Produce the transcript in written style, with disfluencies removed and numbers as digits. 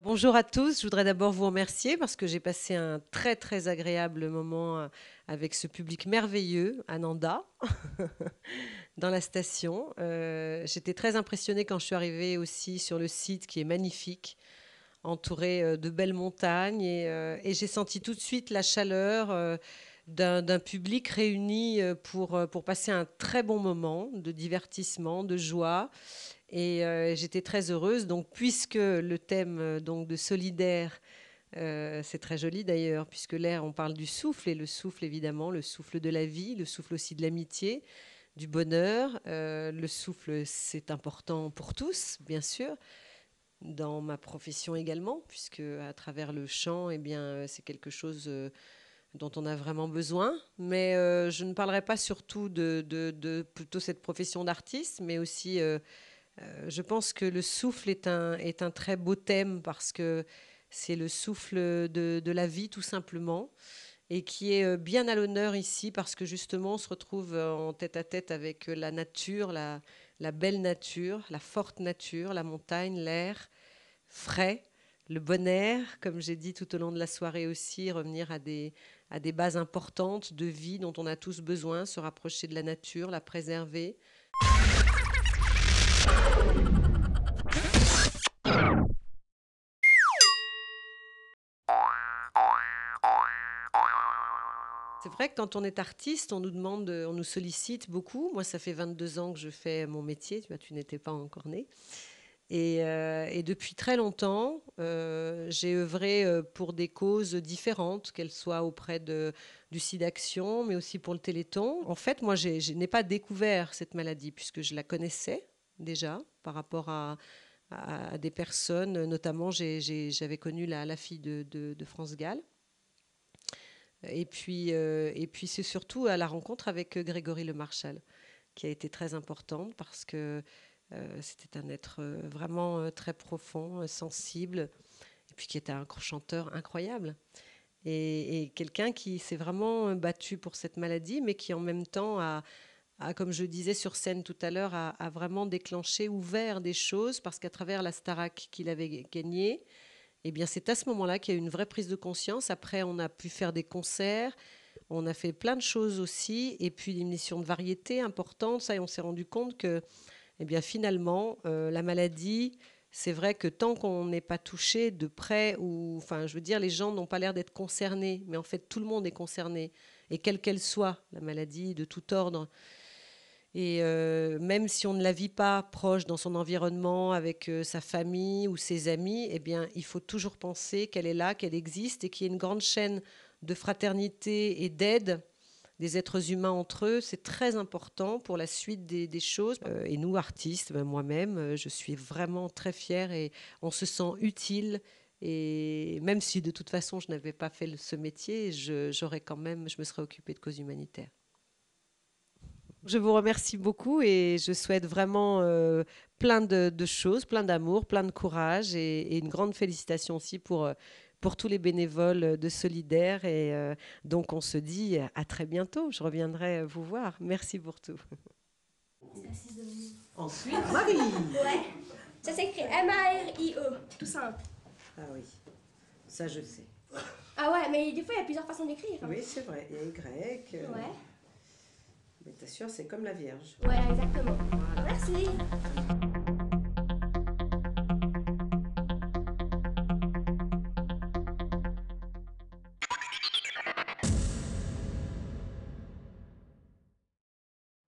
Bonjour à tous, je voudrais d'abord vous remercier parce que j'ai passé un très agréable moment avec ce public merveilleux à Nanda, dans la station. J'étais très impressionnée quand je suis arrivée aussi sur le site qui est magnifique, entouré de belles montagnes et j'ai senti tout de suite la chaleur d'un public réuni pour passer un très bon moment de divertissement, de joie. Et j'étais très heureuse. Donc, puisque le thème donc de solidaire, c'est très joli d'ailleurs, puisque l'air, on parle du souffle, et le souffle, évidemment, le souffle de la vie, le souffle aussi de l'amitié, du bonheur. Le souffle, c'est important pour tous, bien sûr, dans ma profession également, puisque à travers le chant, eh bien, c'est quelque chose dont on a vraiment besoin. Mais je ne parlerai pas surtout de plutôt cette profession d'artiste, mais aussi je pense que le souffle est un très beau thème parce que c'est le souffle de la vie tout simplement et qui est bien à l'honneur ici parce que justement on se retrouve en tête à tête avec la nature, la belle nature, la forte nature, la montagne, l'air frais, le bon air, comme j'ai dit tout au long de la soirée aussi, revenir à des bases importantes de vie dont on a tous besoin, se rapprocher de la nature, la préserver. C'est vrai que quand on est artiste, on nous demande, on nous sollicite beaucoup. Moi, ça fait 22 ans que je fais mon métier. Tu vois, tu n'étais pas encore né. Et depuis très longtemps, j'ai œuvré pour des causes différentes, qu'elles soient auprès du SIDAction, mais aussi pour le Téléthon. En fait, moi, je n'ai pas découvert cette maladie puisque je la connaissais déjà par rapport à des personnes. Notamment, j'avais connu la fille de France Gall. Et puis c'est surtout à la rencontre avec Grégory Le Marchal qui a été très importante parce que c'était un être vraiment très profond, sensible, et puis qui était un chanteur incroyable. Et quelqu'un qui s'est vraiment battu pour cette maladie, mais qui en même temps comme je disais sur scène tout à l'heure, a vraiment déclenché, ouvert des choses, parce qu'à travers la Starac qu'il avait gagnée, eh bien, c'est à ce moment-là qu'il y a eu une vraie prise de conscience. Après, on a pu faire des concerts, on a fait plein de choses aussi, et puis une émission de variété importante. Ça, et on s'est rendu compte que, eh bien, finalement, la maladie, c'est vrai que tant qu'on n'est pas touché de près, ou, enfin, je veux dire, les gens n'ont pas l'air d'être concernés, mais en fait, tout le monde est concerné, et quelle qu'elle soit, la maladie de tout ordre. Et même si on ne la vit pas proche dans son environnement, avec sa famille ou ses amis, eh bien, il faut toujours penser qu'elle est là, qu'elle existe et qu'il y a une grande chaîne de fraternité et d'aide des êtres humains entre eux. C'est très important pour la suite des choses. Et nous, artistes, moi-même, je suis vraiment très fière et on se sent utile. Et même si de toute façon je n'avais pas fait ce métier, je me serais occupée de causes humanitaires. Je vous remercie beaucoup et je souhaite vraiment plein de choses, plein d'amour, plein de courage et une grande félicitation aussi pour tous les bénévoles de Solidaire. Et donc, on se dit à très bientôt. Je reviendrai vous voir. Merci pour tout. Ensuite, Marie. Ouais. Ça s'écrit M-A-R-I-E. Tout simple. Ah oui, ça je sais. Ah ouais, mais des fois, il y a plusieurs façons d'écrire. Oui, c'est vrai. Il y a Y. Ouais. Mais t'es sûr, c'est comme la Vierge. Ouais, exactement. Voilà. Merci.